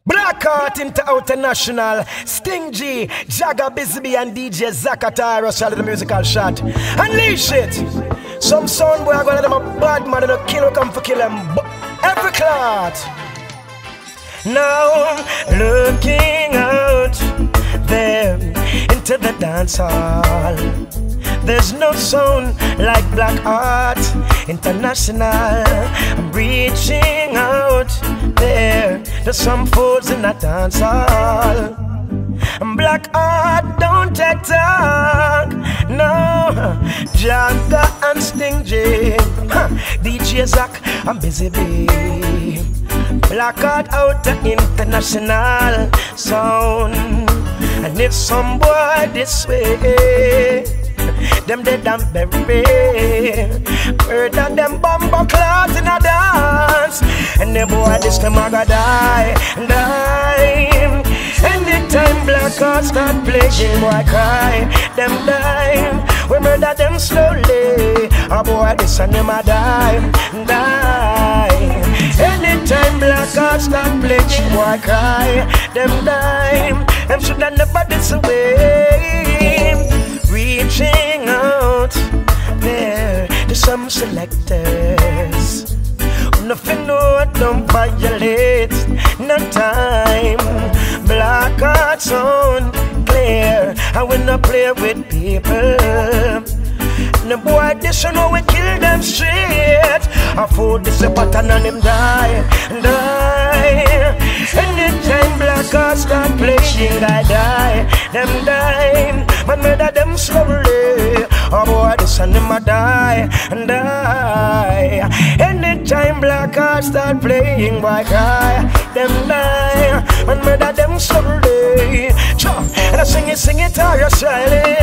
Blackheart International, Sting G, Jagga Busy and DJ Zakataro shall the musical shot. Unleash it. Some sound boy are gonna let them a bad man and a killer come for kill them. Every clot. Now looking out there into the dance hall. There's no sound like Blackheart International. I'm reaching out there. There's some fools in that dance hall. Blackheart don't take talk. No, Jagga and Sting J, DJ Zak, I'm busy bee. Blackheart out the international sound. And if some boy this way, them dead and buried. Murder them bumbo clouds in a dance. And the boy this time I gotta die, die. Anytime Blackheart start playing, boy cry, them die. We murder them slowly. A boy this and them a die, die. Anytime Blackheart start playing, boy cry, them die. Them should have never this away. Reaching out there to some selectors. Nothing, no, don't violate. No time. Blackheart sound clear. I will not play with people. The boy, this you know we kill them straight. I food this a pattern and him die, die. Anytime Blackheart start playing, I die, them die. Man murder them slowly. Oh boy, this and him a die, die. Anytime Blackheart start playing, boy cry, them die. Man murder them slowly. And I sing it all your silent.